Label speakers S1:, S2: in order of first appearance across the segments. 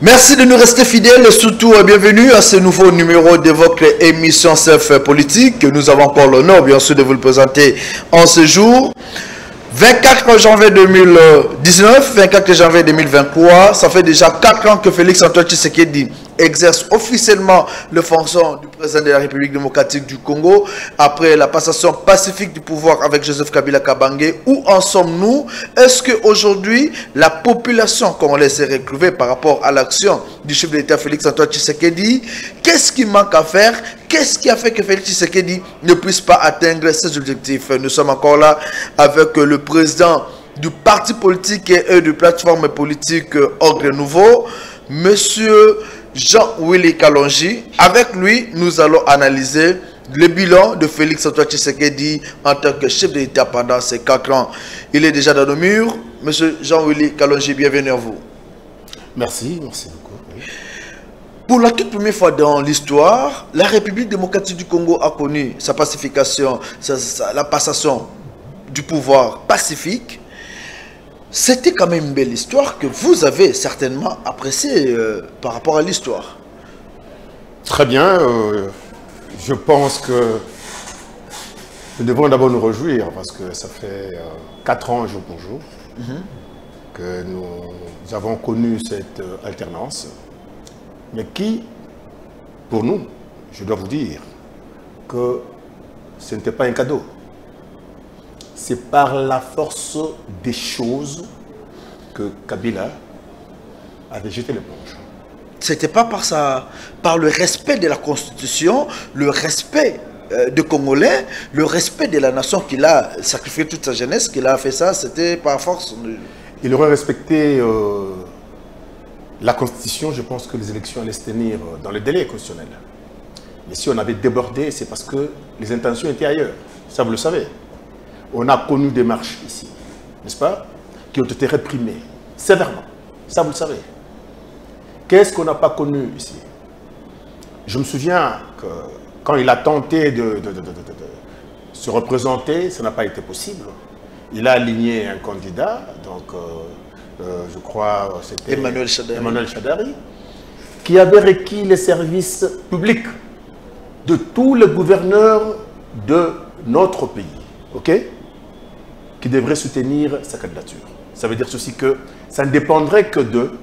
S1: Merci de nous rester fidèles et surtout bienvenue à ce nouveau numéro de votre émission Self Politique. Nous avons encore l'honneur bien sûr de vous le présenter en ce jour. 24 janvier 2019, 24 janvier 2023, ça fait déjà 4 ans que Félix Antoine Tshisekedi exerce officiellement le fonction du président de la République démocratique du Congo après la passation pacifique du pouvoir avec Joseph Kabila Kabange. Où en sommes-nous? Est-ce qu'aujourd'hui, la population congolaise s'est retrouvée par rapport à l'action du chef de l'État Félix Antoine Tshisekedi? Qu'est-ce qui manque à faire? Qu'est-ce qui a fait que Félix Tshisekedi ne puisse pas atteindre ses objectifs? Nous sommes encore là avec le président du parti politique et de plateforme politique Ordre Nouveau, Monsieur Jean-Willy Kalonji. Avec lui, nous allons analyser le bilan de Félix Antoine Tshisekedi en tant que chef de l'État pendant ces 4 ans. Il est déjà dans nos murs. Monsieur Jean-Willy Kalonji, bienvenue à vous.
S2: Merci beaucoup. Oui.
S1: Pour la toute première fois dans l'histoire, la République démocratique du Congo a connu sa pacification, la passation du pouvoir pacifique. C'était quand même une belle histoire que vous avez certainement appréciée par rapport à l'histoire.
S2: Très bien. Je pense que nous devons d'abord nous réjouir parce que ça fait 4 ans jour pour jour que nous avons connu cette alternance. Mais qui, pour nous, je dois vous dire que ce n'était pas un cadeau. C'est par la force des choses que Kabila avait jeté l'éponge.
S1: C'était pas par le respect de la Constitution, le respect de Congolais, le respect de la nation qu'il a sacrifié toute sa jeunesse, qu'il a fait ça, c'était par force.
S2: Il aurait respecté la Constitution, je pense que les élections allaient se tenir dans le délai constitutionnel. Mais si on avait débordé, c'est parce que les intentions étaient ailleurs. Ça, vous le savez. On a connu des marches ici, n'est-ce pas, qui ont été réprimées sévèrement. Ça, vous le savez. Qu'est-ce qu'on n'a pas connu ici? Je me souviens que quand il a tenté de se représenter, ça n'a pas été possible. Il a aligné un candidat, donc je crois c'était Emmanuel Shadari, qui avait requis les services publics de tous les gouverneurs de notre pays, ok, qui devraient soutenir sa candidature. Ça veut dire ceci que ça ne dépendrait que d'eux,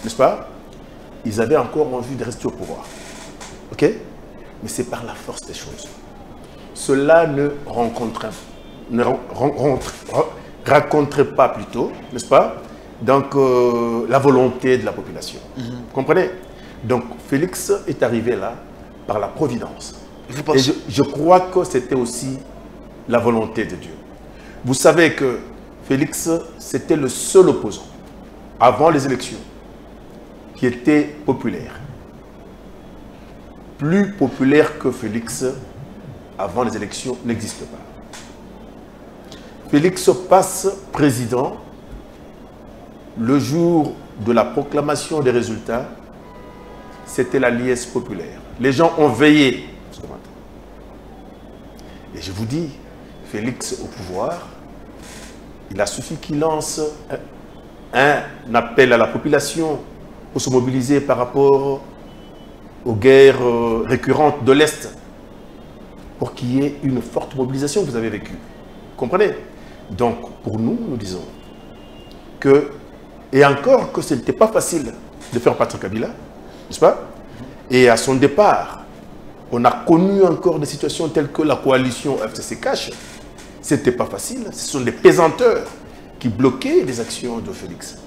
S2: n'est-ce pas? Ils avaient encore envie de rester au pouvoir, ok? Mais c'est par la force des choses. Cela ne raconterait pas plutôt, n'est-ce pas? Donc, la volonté de la population. Vous comprenez? Donc, Félix est arrivé là par la providence. Et je crois que c'était aussi la volonté de Dieu. Vous savez que Félix, c'était le seul opposant, avant les élections, qui était populaire. Plus populaire que Félix, avant les élections, n'existe pas. Félix passe président le jour de la proclamation des résultats. C'était la liesse populaire. Les gens ont veillé. Et je vous dis, Félix au pouvoir, il a suffi qu'il lance un appel à la population pour se mobiliser par rapport aux guerres récurrentes de l'Est, pour qu'il y ait une forte mobilisation que vous avez vécue. Vous comprenez? Donc, pour nous, nous disons que, et encore que ce n'était pas facile de faire partir Kabila, n'est-ce pas? Et à son départ, on a connu encore des situations telles que la coalition FCC Cash. Ce n'était pas facile, ce sont des pesanteurs qui bloquaient les actions de Félix.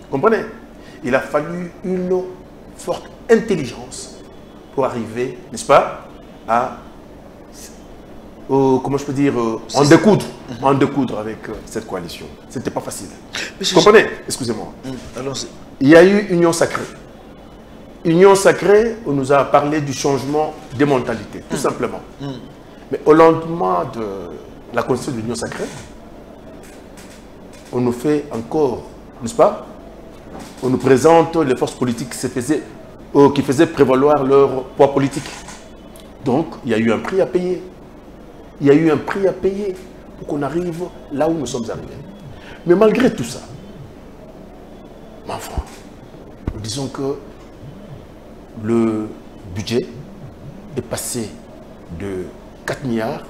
S2: Vous comprenez? Il a fallu une forte intelligence pour arriver, n'est-ce pas, à, comment je peux dire, en découdre avec cette coalition. Ce n'était pas facile. Vous comprenez? Excusez-moi.
S1: Allons-y.
S2: Il y a eu Union Sacrée. Union Sacrée, on nous a parlé du changement des mentalités, tout simplement. Mais au lendemain de la constitution de l'Union Sacrée, on nous fait encore, n'est-ce pas? On nous présente les forces politiques qui faisaient prévaloir leur poids politique. Donc, il y a eu un prix à payer. Il y a eu un prix à payer pour qu'on arrive là où nous sommes arrivés. Mais malgré tout ça, ma foi, nous disons que le budget est passé de 4 milliards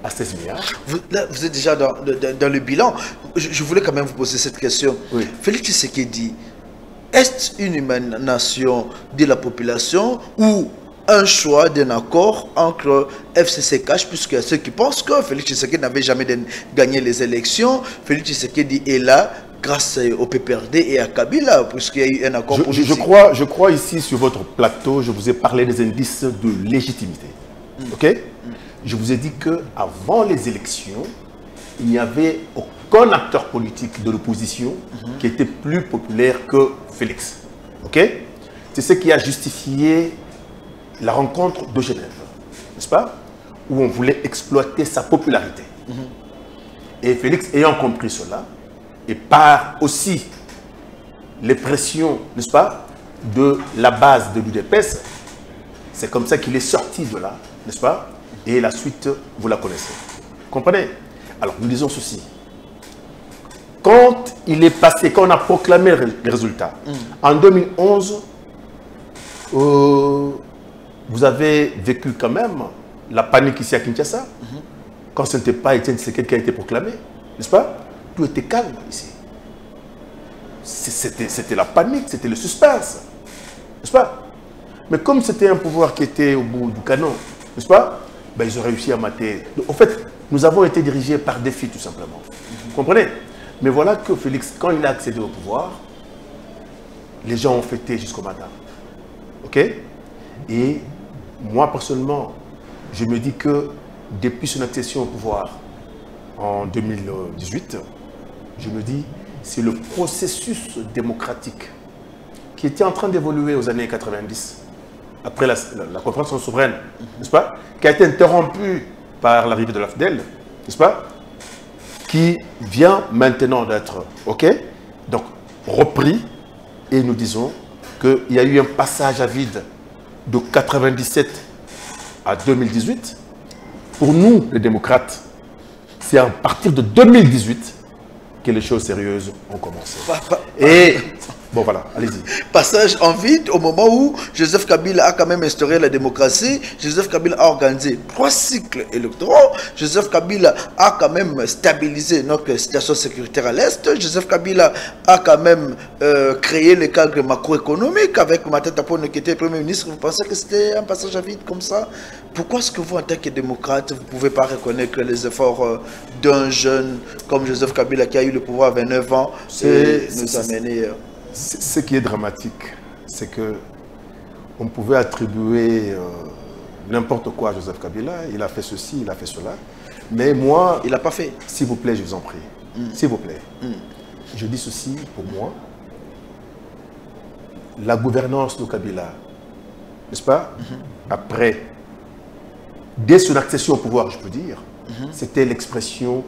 S2: à 16 milliards.
S1: Là, vous êtes déjà dans le bilan. Je voulais quand même vous poser cette question.
S2: Oui.
S1: Félix Tshisekedi, est-ce une émanation de la population ou un choix d'un accord entre FCC-Cash, puisqu'il y a ceux qui pensent que Félix Tshisekedi n'avait jamais gagné les élections. Félix Tshisekedi est là grâce au PPRD et à Kabila, puisqu'il y a eu un accord politique.
S2: Je crois ici sur votre plateau, je vous ai parlé des indices de légitimité. Ok? Je vous ai dit qu'avant les élections, il n'y avait aucun acteur politique de l'opposition qui était plus populaire que Félix. Ok? C'est ce qui a justifié la rencontre de Genève, n'est-ce pas? Où on voulait exploiter sa popularité. Et Félix, ayant compris cela, et par aussi les pressions, n'est-ce pas, de la base de l'UDPS, c'est comme ça qu'il est sorti de là, n'est-ce pas? Et la suite, vous la connaissez. Comprenez? Alors, nous disons ceci. Quand il est passé, quand on a proclamé les résultats, en 2011, vous avez vécu quand même la panique ici à Kinshasa, quand ce n'était pas Étienne Tshisekedi qui a été proclamé, n'est-ce pas? Tout était calme ici. C'était la panique, c'était le suspense, n'est-ce pas? Mais comme c'était un pouvoir qui était au bout du canon, n'est-ce pas? Ben, ils ont réussi à mater. En fait, nous avons été dirigés par défi, tout simplement. Vous comprenez? Mais voilà que Félix, quand il a accédé au pouvoir, les gens ont fêté jusqu'au matin. Ok? Et moi, personnellement, je me dis que depuis son accession au pouvoir en 2018, je me dis, c'est le processus démocratique qui était en train d'évoluer aux années 90, après la conférence souveraine, n'est-ce pas? Qui a été interrompu par l'arrivée de l'AFDEL, n'est-ce pas? Qui vient maintenant d'être, ok? Donc, repris, et nous disons qu'il y a eu un passage à vide de 97 à 2018. Pour nous, les démocrates, c'est à partir de 2018 que les choses sérieuses ont commencé. Et, bon voilà, allez-y.
S1: Passage en vide au moment où Joseph Kabila a quand même instauré la démocratie. Joseph Kabila a organisé 3 cycles électoraux. Joseph Kabila a quand même stabilisé notre situation sécuritaire à l'Est. Joseph Kabila a quand même créé les cadres macroéconomiques avec Matata Ponyo qui était Premier ministre. Vous pensez que c'était un passage à vide comme ça? Pourquoi est-ce que vous, en tant que démocrate, vous ne pouvez pas reconnaître les efforts d'un jeune comme Joseph Kabila qui a eu le pouvoir à 29 ans et nous amener...
S2: Ce qui est dramatique, c'est que on pouvait attribuer n'importe quoi à Joseph Kabila. Il a fait ceci, il a fait cela. Mais moi...
S1: Il n'a pas fait.
S2: S'il vous plaît, je vous en prie. S'il vous plaît. Je dis ceci pour moi. La gouvernance de Kabila, n'est-ce pas? Après, dès son accession au pouvoir, je peux dire, c'était l'expression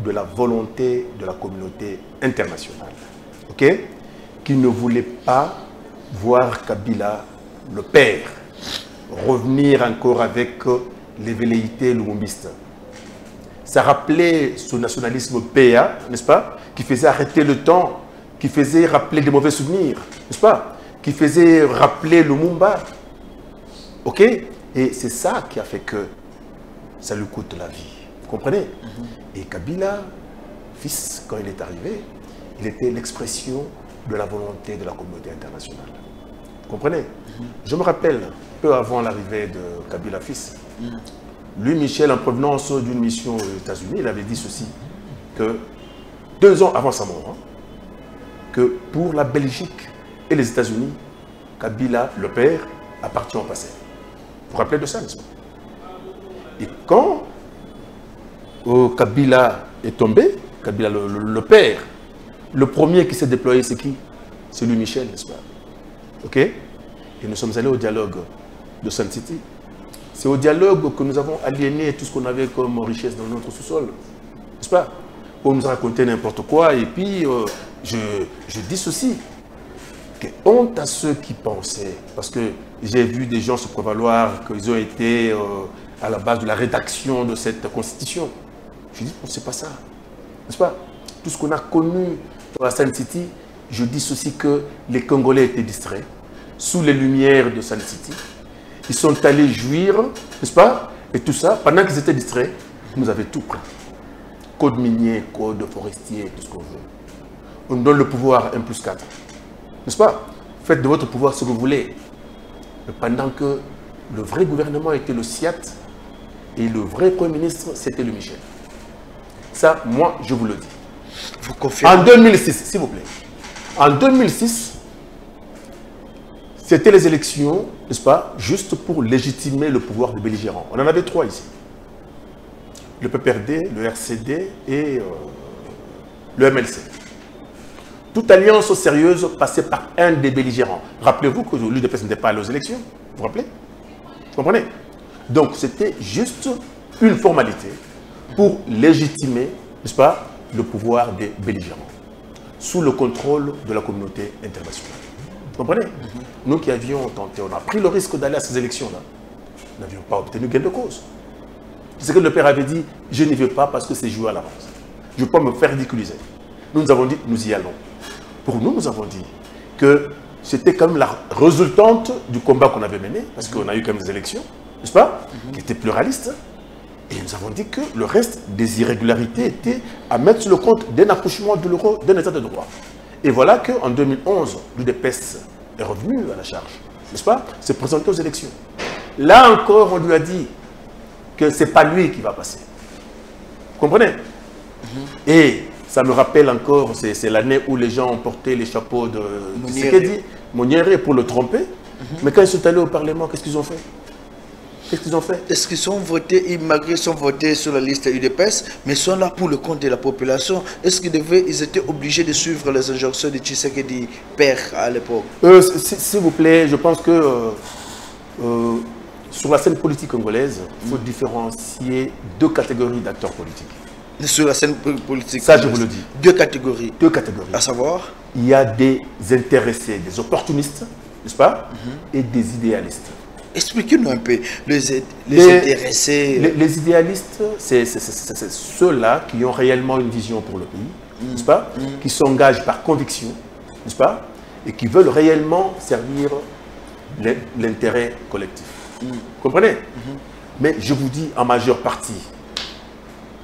S2: de la volonté de la communauté internationale. Ok? Qui ne voulait pas voir Kabila, le père, revenir encore avec les velléités lumumbistes. Ça rappelait ce nationalisme PA, n'est-ce pas? Qui faisait arrêter le temps, qui faisait rappeler des mauvais souvenirs, n'est-ce pas? Qui faisait rappeler Lumumba. Ok? Et c'est ça qui a fait que ça lui coûte la vie. Vous comprenez? Et Kabila, fils, quand il est arrivé, il était l'expression de la volonté de la communauté internationale. Vous comprenez? Je me rappelle, peu avant l'arrivée de Kabila fils, lui, Michel, en provenance d'une mission aux États-Unis, il avait dit ceci, que 2 ans avant sa mort, que pour la Belgique et les États-Unis, Kabila, le père, appartient au passé. Vous vous rappelez de ça, n'est-ce pas? Et quand Kabila est tombé, Kabila, le père, le premier qui s'est déployé, c'est qui? C'est lui, Michel, n'est-ce pas? Ok? Et nous sommes allés au dialogue de Sun City. C'est au dialogue que nous avons aliéné tout ce qu'on avait comme richesse dans notre sous-sol. N'est-ce pas? Pour nous raconter n'importe quoi. Et puis, je dis ceci. Que honte à ceux qui pensaient. Parce que j'ai vu des gens se prévaloir qu'ils ont été à la base de la rédaction de cette constitution. Je dis, c'est pas ça. N'est-ce pas? Tout ce qu'on a connu dans la Sun City, je dis ceci que les Congolais étaient distraits. sous les lumières de Sun City. Ils sont allés jouir, n'est-ce pas? Et tout ça, pendant qu'ils étaient distraits, nous avaient tout pris. Code minier, code forestier, tout ce qu'on veut. On donne le pouvoir 1+4. N'est-ce pas? Faites de votre pouvoir ce que vous voulez. Mais pendant que le vrai gouvernement était le SIAT et le vrai Premier ministre, c'était le Michel. Ça, moi, je vous le dis.
S1: Vous confirmez?
S2: En 2006, s'il vous plaît. En 2006, c'était les élections, n'est-ce pas, juste pour légitimer le pouvoir des belligérants. On en avait 3 ici. Le PPRD, le RCD et le MLC. Toute alliance sérieuse passait par un des belligérants. Rappelez-vous que l'UDPS n'était pas allé aux élections. Vous vous rappelez? Vous comprenez? Donc c'était juste une formalité pour légitimer, n'est-ce pas, le pouvoir des belligérants, sous le contrôle de la communauté internationale. Vous comprenez? Nous qui avions tenté, on a pris le risque d'aller à ces élections-là. Nous n'avions pas obtenu gain de cause. C'est que le père avait dit, je n'y vais pas parce que c'est joué à l'avance. Je ne veux pas me faire ridiculiser. Nous avons dit, nous y allons. Pour nous, nous avons dit que c'était quand même la résultante du combat qu'on avait mené, parce qu'on a eu quand même des élections, n'est-ce pas, qui étaient pluralistes. Et nous avons dit que le reste des irrégularités était à mettre sur le compte d'un accouchement douloureux d'un état de droit. Et voilà qu'en 2011, l'UDPS est revenu à la charge, n'est-ce pas, s'est présenté aux élections. Là encore, on lui a dit que ce n'est pas lui qui va passer. Vous comprenez? Et ça me rappelle encore, c'est l'année où les gens ont porté les chapeaux de Tshisekedi, Moniere, pour le tromper. Mais quand ils sont allés au Parlement, qu'est-ce qu'ils ont fait? Qu'est-ce qu'ils ont fait?
S1: Est-ce qu'ils sont votés, malgré qu'ils sont votés sur la liste UDPS, mais sont là pour le compte de la population? Est-ce qu'ils étaient obligés de suivre les injonctions de Tshisekedi père à l'époque?
S2: S'il vous plaît, je pense que sur la scène politique congolaise, il faut différencier 2 catégories d'acteurs politiques.
S1: Sur la scène politique,
S2: ça je vous le dis.
S1: 2 catégories.
S2: 2 catégories.
S1: À savoir?
S2: Il y a des intéressés, des opportunistes, n'est-ce pas, et des idéalistes.
S1: Expliquez-nous un peu les intéressés.
S2: Les idéalistes, c'est ceux-là qui ont réellement une vision pour le pays, n'est-ce pas, qui s'engagent par conviction, n'est-ce pas, et qui veulent réellement servir l'intérêt collectif. Vous comprenez? Mais je vous dis en majeure partie,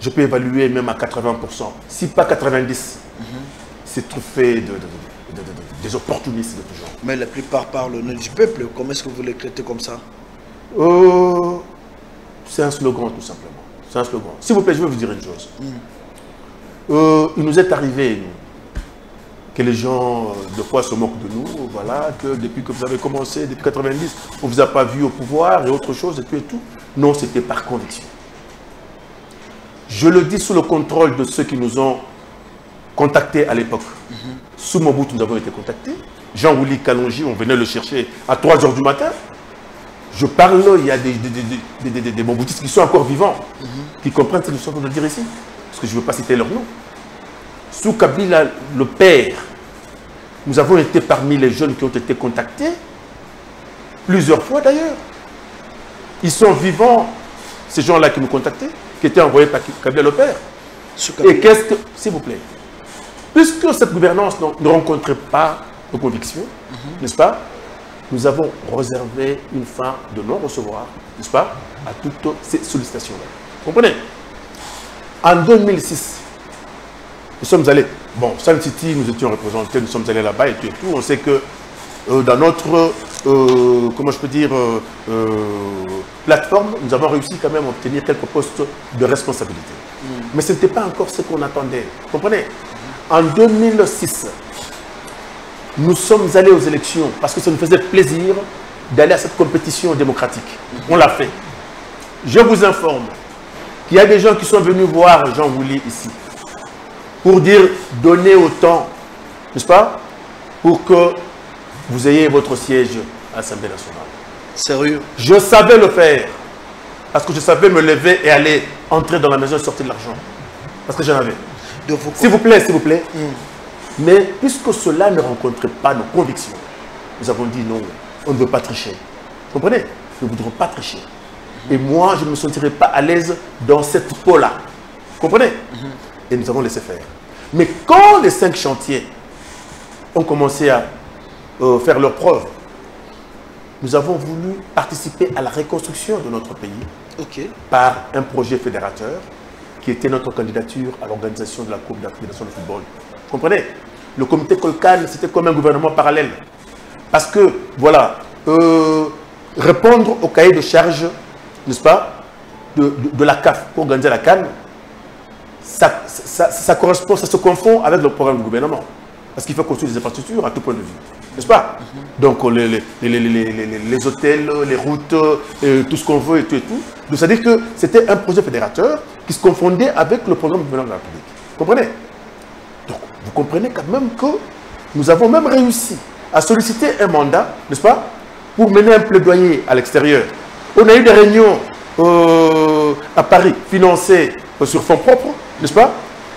S2: je peux évaluer même à 80%, si pas 90%, c'est truffé des opportunistes de tout genre.
S1: Mais la plupart parlent au nom du peuple. Comment est-ce que vous les traitez comme ça?
S2: C'est un slogan tout simplement. C'est un slogan. S'il vous plaît, je vais vous dire une chose. Il nous est arrivé, nous, que les gens, de fois, se moquent de nous. Voilà, que depuis que vous avez commencé, depuis 90, on ne vous a pas vu au pouvoir et autre chose, et tout. Non, c'était par conviction. Je le dis sous le contrôle de ceux qui nous ont contactés à l'époque. Sous Mobutu, nous avons été contactés. Jean-Willy Kalonji, on venait le chercher à 3 h du matin. Je parle, il y a des Mobutistes qui sont encore vivants, qui comprennent ce que nous sommes en train de dire ici. Parce que je ne veux pas citer leur nom. Sous Kabila, le père, nous avons été parmi les jeunes qui ont été contactés, plusieurs fois d'ailleurs. Ils sont vivants, ces gens-là qui nous contactaient, qui étaient envoyés par Kabila le père. Et qu'est-ce que, s'il vous plaît, puisque cette gouvernance ne rencontrait pas de conviction, n'est-ce pas, nous avons réservé une fin de non-recevoir, n'est-ce pas, à toutes ces sollicitations-là. Vous comprenez? En 2006, nous sommes allés, bon, Sun City, nous étions représentés, nous sommes allés là-bas et tout. On sait que dans notre, comment je peux dire, plateforme, nous avons réussi quand même à obtenir quelques postes de responsabilité. Mais ce n'était pas encore ce qu'on attendait. Vous comprenez? En 2006, nous sommes allés aux élections parce que ça nous faisait plaisir d'aller à cette compétition démocratique. On l'a fait. Je vous informe qu'il y a des gens qui sont venus voir Jean-Willy ici pour dire donnez autant, n'est-ce pas, pour que vous ayez votre siège à l'Assemblée nationale.
S1: Sérieux?
S2: Je savais le faire parce que je savais me lever et aller entrer dans la maison et sortir de l'argent. Parce que j'en avais. S'il vous plaît, s'il vous plaît. Mais puisque cela ne rencontrait pas nos convictions, nous avons dit non, on ne veut pas tricher. Vous comprenez? Nous ne voudrons pas tricher. Et moi, je ne me sentirais pas à l'aise dans cette peau-là. Vous comprenez? Et nous avons laissé faire. Mais quand les 5 chantiers ont commencé à faire leurs preuves, nous avons voulu participer à la reconstruction de notre pays par un projet fédérateur qui était notre candidature à l'organisation de la Coupe d'Afrique de football. Vous comprenez? Le comité Colcan, c'était comme un gouvernement parallèle. Parce que, voilà, répondre au cahier de charge, n'est-ce pas, de la CAF pour organiser la CAN, ça correspond, ça se confond avec le programme du gouvernement. Parce qu'il faut construire des infrastructures à tout point de vue. N'est-ce pas? Donc les hôtels, les routes, tout ce qu'on veut et tout et tout. Donc c'est-à-dire que c'était un projet fédérateur qui se confondait avec le programme du gouvernement de la République. Vous comprenez? Donc vous comprenez quand même que nous avons même réussi à solliciter un mandat, n'est-ce pas, pour mener un plaidoyer à l'extérieur. On a eu des réunions à Paris, financées sur fonds propres, n'est-ce pas?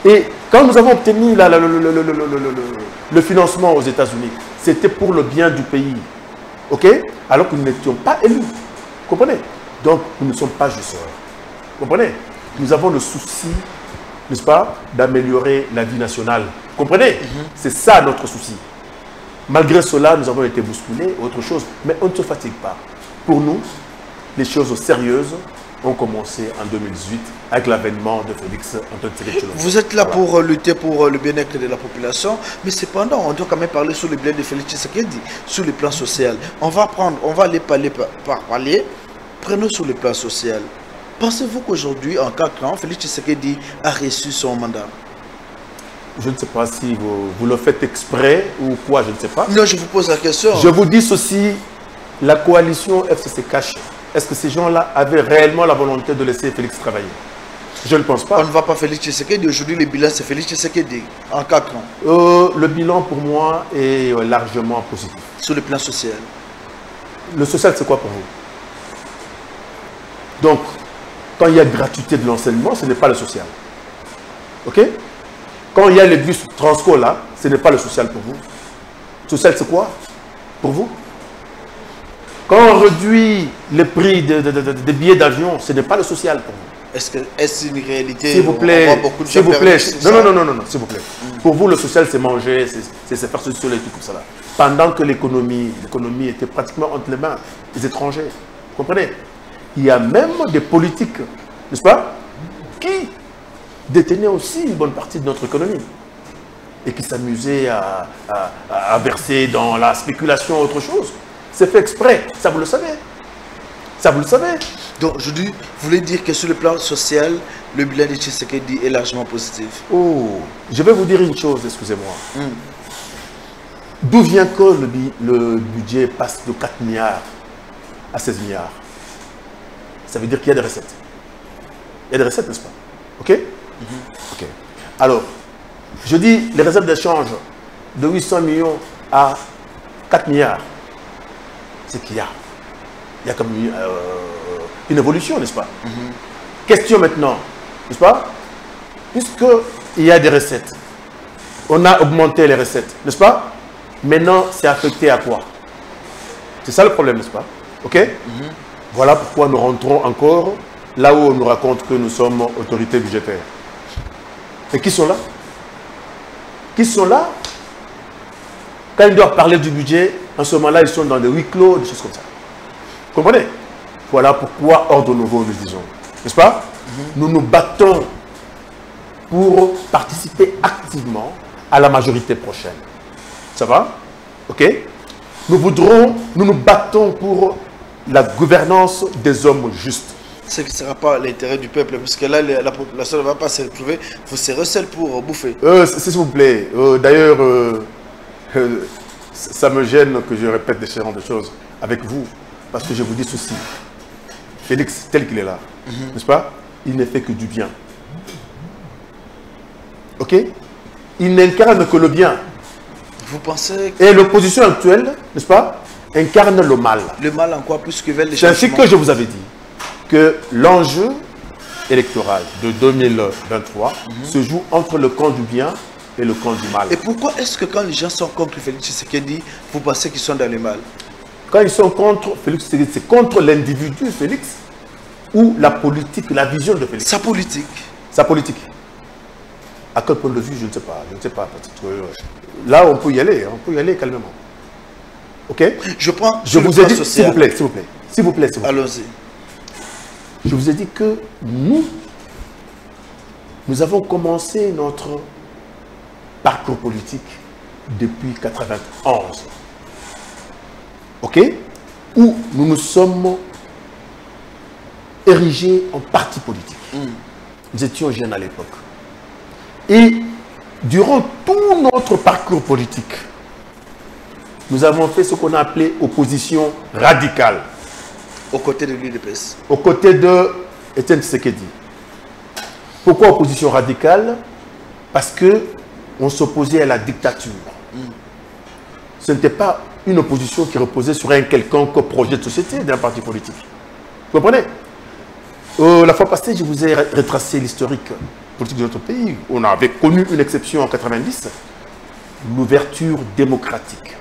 S2: Et quand nous avons obtenu le financement aux États-Unis, c'était pour le bien du pays. OK? Alors que nous n'étions pas élus. Vous comprenez? Donc, nous ne sommes pas justeurs. Vous comprenez? Nous avons le souci, n'est-ce pas, d'améliorer la vie nationale. Vous comprenez? C'est ça notre souci. Malgré cela, nous avons été bousculés, autre chose. Mais on ne se fatigue pas. Pour nous, les choses sérieuses ont commencé en 2018 avec l'avènement de Félix Antoine Tshisekedi.
S1: Vous êtes là pour lutter pour le bien-être de la population, mais cependant, on doit quand même parler sur le bien de Félix Tshisekedi, sur le plan social. On va aller parler par palier. Prenons sur le plan social. Pensez-vous qu'aujourd'hui, en 4 ans, Félix Tshisekedi a reçu son mandat?
S2: Je ne sais pas si vous le faites exprès ou quoi, je ne sais pas.
S1: Non, je vous pose la question.
S2: Je vous dis ceci, la coalition FCC cache. Est-ce que ces gens-là avaient réellement la volonté de laisser Félix travailler? Je ne pense pas.
S1: On ne va pas Félix Tshisekedi. Aujourd'hui, le bilan, c'est Félix Tshisekedi en 4 ans.
S2: Le bilan, pour moi, est largement positif.
S1: Sur le plan social.
S2: Le social, c'est quoi pour vous? Donc, quand il y a gratuité de l'enseignement, ce n'est pas le social. OK? Quand il y a les bus Transco, là, ce n'est pas le social pour vous. Le social, c'est quoi pour vous? Quand on réduit les prix des billets d'avion, ce n'est pas le social pour vous.
S1: Est-ce une réalité?
S2: S'il vous plaît, s'il vous plaît. Non, s'il vous plaît. Pour vous, le social, c'est manger, c'est se faire ceci, cela et tout comme ça. Là. Pendant que l'économie était pratiquement entre les mains des étrangers. Vous comprenez? Il y a même des politiques, n'est-ce pas, qui détenaient aussi une bonne partie de notre économie et qui s'amusaient à verser dans la spéculation autre chose. C'est fait exprès, ça vous le savez. Ça vous le savez.
S1: Donc aujourd'hui, vous voulez dire que sur le plan social, le bilan de Tshisekedi est largement positif?
S2: Oh, je vais vous dire une chose, excusez-moi. D'où vient que le budget passe de 4 milliards à 16 milliards? Ça veut dire qu'il y a des recettes. Il y a des recettes, n'est-ce pas? OK? OK. Alors, je dis les réserves d'échange de 800 millions à 4 milliards. C'est qu'il y a comme une évolution, n'est-ce pas? Question maintenant, n'est-ce pas? Puisqu'il y a des recettes, on a augmenté les recettes, n'est-ce pas? Maintenant, c'est affecté à quoi? C'est ça le problème, n'est-ce pas? OK? Voilà pourquoi nous rentrons encore là où on nous raconte que nous sommes autorité budgétaire. Et qui sont là? Qui sont là? Quand ils doivent parler du budget, en ce moment-là, ils sont dans des huis clos, des choses comme ça. Vous comprenez? Voilà pourquoi, hors de nouveau, nous disons. N'est-ce pas? Nous nous battons pour participer activement à la majorité prochaine. Ça va? OK? Nous nous battons pour la gouvernance des hommes justes.
S1: Ce qui ne sera pas l'intérêt du peuple, parce que là, la population ne va pas se retrouver. Vous serez seul pour bouffer.
S2: S'il vous plaît. D'ailleurs, ça me gêne que je répète des genres de choses avec vous, parce que je vous dis ceci. Félix, tel qu'il est là, n'est-ce pas? Il ne fait que du bien. OK? Il n'incarne que le bien.
S1: Vous pensez
S2: que... Et l'opposition actuelle, n'est-ce pas, incarne le mal.
S1: Le mal en quoi? Plus que veulent les
S2: changements. C'est ainsi que je vous avais dit que l'enjeu électoral de 2023 se joue entre le camp du bien et le camp du mal.
S1: Et pourquoi est-ce que quand les gens sont contre Félix Tshisekedi, vous pensez qu'ils sont dans le mal?
S2: Quand ils sont contre Félix Tshisekedi, c'est contre l'individu Félix ou la politique, la vision de Félix?
S1: Sa politique.
S2: Sa politique. À quel point de vue, je ne sais pas. Je ne sais pas. Parce que là, on peut y aller calmement. Ok?
S1: Je prends.
S2: Je vous ai dit, s'il vous plaît, s'il vous plaît. S'il vous plaît, s'il vous plaît.
S1: Allons-y.
S2: Je vous ai dit que nous avons commencé notre parcours politique depuis 1991. Ok? Où nous nous sommes érigés en parti politique. Nous étions jeunes à l'époque. Et durant tout notre parcours politique, nous avons fait ce qu'on a appelé opposition radicale.
S1: Aux côtés de l'UDPS.
S2: Aux côtés de Etienne Tshisekedi. Pourquoi opposition radicale? Parce qu'on s'opposait à la dictature. Ce n'était pas une opposition qui reposait sur un quelconque projet de société d'un parti politique. Vous comprenez? La fois passée, je vous ai retracé l'historique politique de notre pays. On avait connu une exception en 1990, l'ouverture démocratique.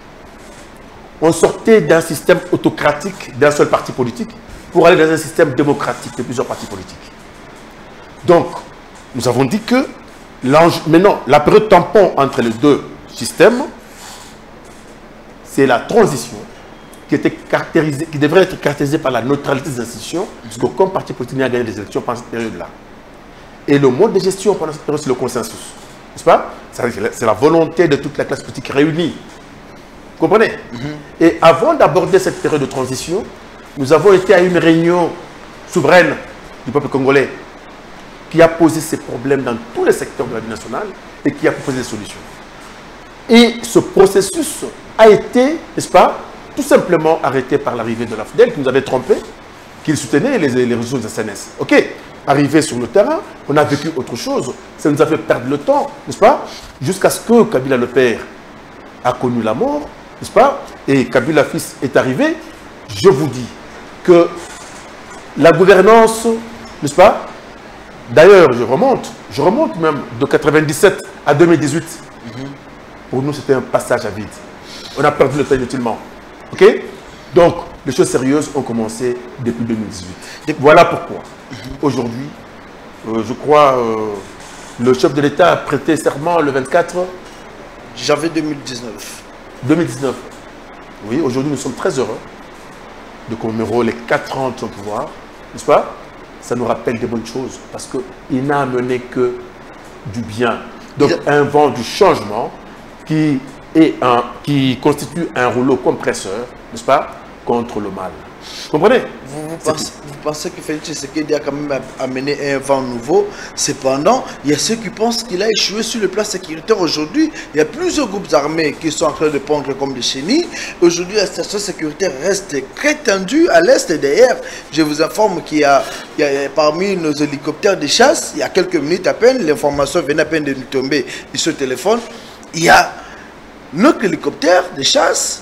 S2: On sortait d'un système autocratique d'un seul parti politique pour aller dans un système démocratique de plusieurs partis politiques. Donc, nous avons dit que maintenant, la période tampon entre les deux systèmes, c'est la transition qui devrait être caractérisée par la neutralité des institutions, parce qu'aucun parti politique n'a gagné des élections pendant cette période-là. Et le mode de gestion pendant cette période, c'est le consensus. N'est-ce pas? C'est la volonté de toute la classe politique réunie. Vous comprenez? Et avant d'aborder cette période de transition, nous avons été à une réunion souveraine du peuple congolais qui a posé ses problèmes dans tous les secteurs de la vie nationale et qui a proposé des solutions. Et ce processus a été, n'est-ce pas, tout simplement arrêté par l'arrivée de l'AFDEL qui nous avait trompé, qu'il soutenait les ressources de SNS. Ok, arrivé sur le terrain, on a vécu autre chose. Ça nous a fait perdre le temps, n'est-ce pas, jusqu'à ce que Kabila le père a connu la mort, n'est-ce pas, et Kabila fils est arrivé. Je vous dis que la gouvernance, n'est-ce pas, d'ailleurs je remonte même de 1997 à 2018. Pour nous, c'était un passage à vide. On a perdu le temps inutilement. Ok? Donc, les choses sérieuses ont commencé depuis 2018. Voilà pourquoi. Aujourd'hui, je crois, le chef de l'État a prêté serment le 24
S1: janvier 2019.
S2: 2019. Oui, aujourd'hui, nous sommes très heureux de commémorer les 4 ans de son pouvoir. N'est-ce pas? Ça nous rappelle des bonnes choses parce qu'il n'a amené que du bien. Donc, un vent du changement qui constitue un rouleau compresseur, n'est-ce pas, contre le mal. Vous comprenez?
S1: Vous pensez que Félix Tshisekedi a quand même amené un vent nouveau. Cependant, il y a ceux qui pensent qu'il a échoué sur le plan sécuritaire aujourd'hui. Il y a plusieurs groupes armés qui sont en train de pondre comme des chenilles. Aujourd'hui, la situation sécuritaire reste très tendue à l'est et derrière. Je vous informe qu'il y a parmi nos hélicoptères de chasse, il y a quelques minutes à peine, l'information venait à peine de nous tomber sur le téléphone. Il y a notre hélicoptère de chasse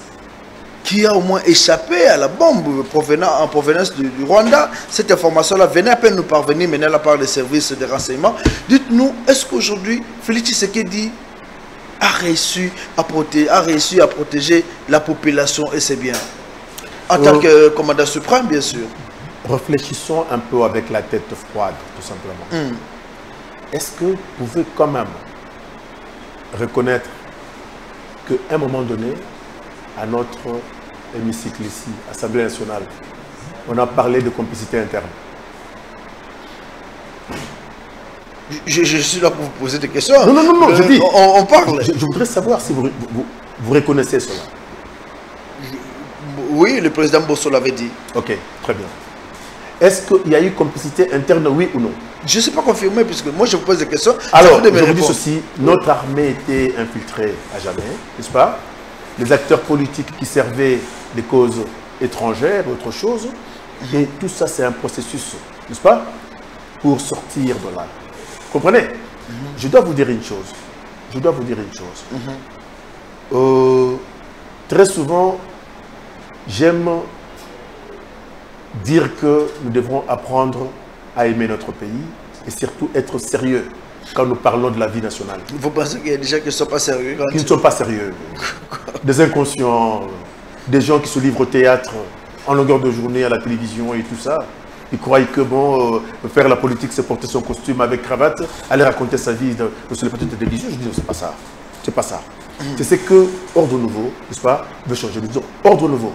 S1: qui a au moins échappé à la bombe en provenance du Rwanda. Cette information-là venait à peine nous parvenir, maintenant la part des services de renseignement. Dites-nous, est-ce qu'aujourd'hui, Félix Tshisekedi a réussi à protéger la population et ses biens? En tant que commandant suprême, bien sûr.
S2: Réfléchissons un peu avec la tête froide, tout simplement. Est-ce que vous pouvez quand même reconnaître qu'à un moment donné, à notre hémicycle ici, Assemblée nationale, on a parlé de complicité interne.
S1: Je suis là pour vous poser des questions.
S2: Non, je dis.
S1: On parle.
S2: Je voudrais savoir si vous reconnaissez cela.
S1: Oui, le président Bosso l'avait dit.
S2: Ok, très bien. Est-ce qu'il y a eu complicité interne, oui ou non?
S1: Je ne sais pas confirmé, puisque moi je vous pose des questions.
S2: Alors, je vous dis ceci, notre armée était infiltrée à jamais, n'est-ce pas? Les acteurs politiques qui servaient des causes étrangères, autre chose. Et tout ça, c'est un processus, n'est-ce pas? Pour sortir de là. Vous comprenez? Je dois vous dire une chose. Très souvent, j'aime dire que nous devrons apprendre à aimer notre pays et surtout être sérieux quand nous parlons de la vie nationale.
S1: Vous pensez qu'il y a des gens qui ne sont pas sérieux?
S2: Qui ne sont pas sérieux. Des inconscients, des gens qui se livrent au théâtre en longueur de journée, à la télévision et tout ça. Ils croient que bon, faire la politique, c'est porter son costume avec cravate, aller raconter sa vie sur les plateaux de télévision. Je dis, c'est pas ça. C'est pas ça. C'est ce que Ordre Nouveau, n'est-ce pas, veut changer. Nous disons, ordre nouveau.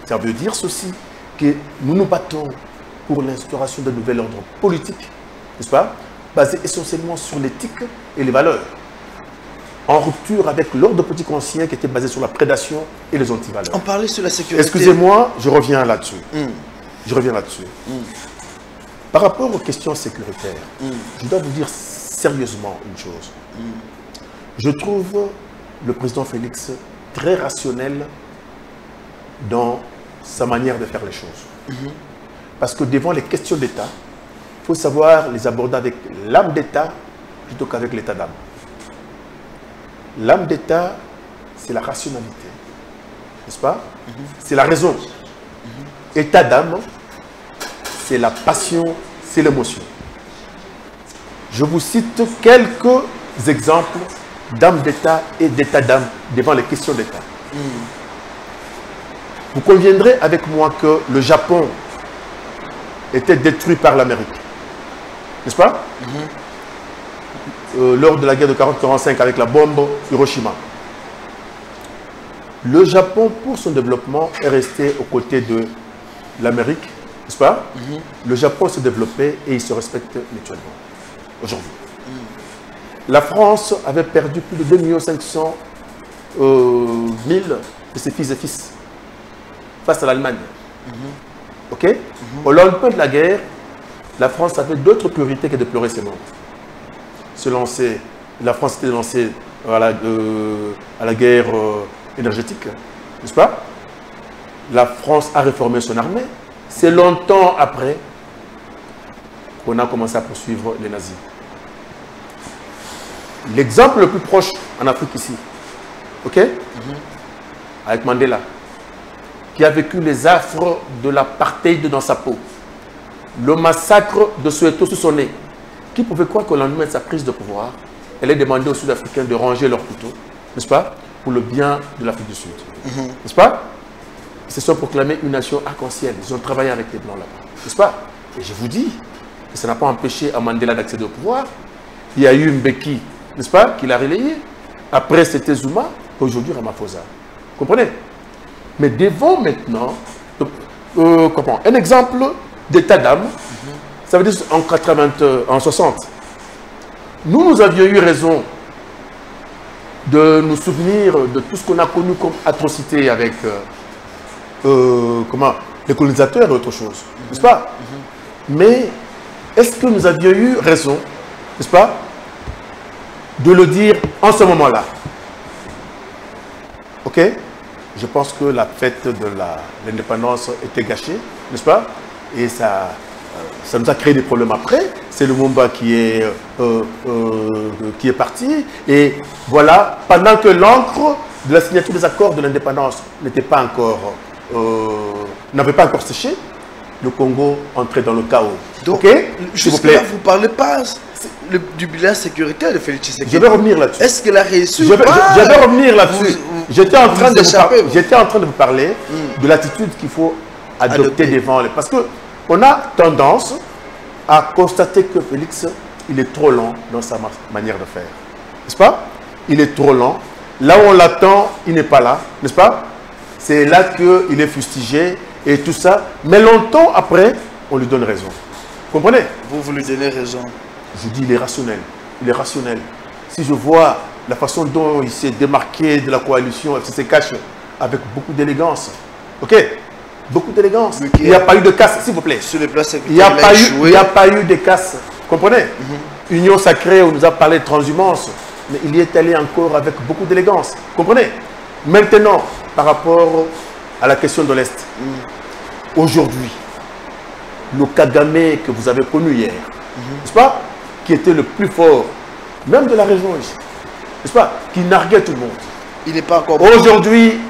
S2: Ça veut dire ceci, que nous nous battons pour l'instauration d'un nouvel ordre politique, n'est-ce pas, basé essentiellement sur l'éthique et les valeurs, en rupture avec l'ordre politique ancien qui était basé sur la prédation et les antivaleurs.
S1: On parlait sur la sécurité.
S2: Excusez-moi, je reviens là-dessus. Je reviens là-dessus. Par rapport aux questions sécuritaires, je dois vous dire sérieusement une chose. Je trouve le président Félix très rationnel dans sa manière de faire les choses. Parce que devant les questions d'État, il faut savoir les aborder avec l'âme d'État plutôt qu'avec l'état d'âme. L'âme d'État, c'est la rationalité, n'est-ce pas? C'est la raison. État d'âme, c'est la passion, c'est l'émotion. Je vous cite quelques exemples d'âme d'État et d'état d'âme devant les questions d'État. Vous conviendrez avec moi que le Japon était détruit par l'Amérique, n'est-ce pas? Lors de la guerre de 40-45 avec la bombe Hiroshima. Le Japon, pour son développement, est resté aux côtés de l'Amérique, n'est-ce pas? Le Japon s'est développé et il se respecte mutuellement aujourd'hui. La France avait perdu plus de 2 500 000 de ses fils et fils face à l'Allemagne. Ok? Au lendemain de la guerre, la France avait d'autres priorités que de pleurer ses morts. La France était lancée à la guerre énergétique, n'est-ce pas? La France a réformé son armée. C'est longtemps après qu'on a commencé à poursuivre les nazis. L'exemple le plus proche en Afrique ici, ok? Avec Mandela, qui a vécu les affres de l'apartheid dans sa peau, le massacre de Soweto sous son nez. Qui pouvait croire qu'au lendemain de sa prise de pouvoir, elle ait demandé aux Sud-Africains de ranger leurs couteaux, n'est-ce pas, pour le bien de l'Afrique du Sud, n'est-ce pas? Ils se sont proclamés une nation arc-en-ciel. Ils ont travaillé avec les Blancs là-bas, n'est-ce pas? Et je vous dis que ça n'a pas empêché à Mandela d'accéder au pouvoir. Il y a eu Mbeki, n'est-ce pas, qui l'a relayé. Après, c'était Zuma, aujourd'hui Ramaphosa. Vous comprenez? Mais devant maintenant, un exemple d'état d'âme, ça veut dire en 60, nous avions eu raison de nous souvenir de tout ce qu'on a connu comme atrocité avec les colonisateurs et autre chose, n'est-ce pas? Mais est-ce que nous avions eu raison, n'est-ce pas, de le dire en ce moment-là? Ok? Je pense que la fête de l'indépendance était gâchée, n'est-ce pas? Et ça nous a créé des problèmes après. C'est le Lumumba qui est parti. Et voilà, pendant que l'encre de la signature des accords de l'indépendance n'avait pas encore séché, le Congo entrait dans le chaos.
S1: Donc,
S2: jusque-là,
S1: vous ne parlez pas du bilan sécuritaire de Félix Tshisekedi.
S2: Je vais revenir là-dessus.
S1: Est-ce qu'il a réussi
S2: Je vais revenir là-dessus. J'étais en train de vous parler de l'attitude qu'il faut adopter devant les... Parce qu'on a tendance à constater que Félix, il est trop lent dans sa manière de faire. N'est-ce pas? Il est trop lent. Là où on l'attend, il n'est pas là. N'est-ce pas? C'est là qu'il est fustigé et tout ça. Mais longtemps après, on lui donne raison. Vous comprenez?
S1: Vous lui donnez raison.
S2: Je dis, il est rationnel. Il est rationnel. Si je vois la façon dont il s'est démarqué de la coalition FCC Cash avec beaucoup d'élégance. Ok? Beaucoup d'élégance. Il n'y a pas eu de casse, s'il vous plaît.
S1: Sur les places
S2: il n'y a pas eu de casse. Vous comprenez? Union sacrée, on nous a parlé de transhumance. Mais il y est allé encore avec beaucoup d'élégance. Vous comprenez? Maintenant, par rapport à la question de l'Est. Aujourd'hui, le Kagame que vous avez connu hier, n'est-ce pas? Qui était le plus fort, même de la région ici, n'est-ce pas? Qui narguait tout le monde.
S1: Il n'est pas encore...
S2: Aujourd'hui,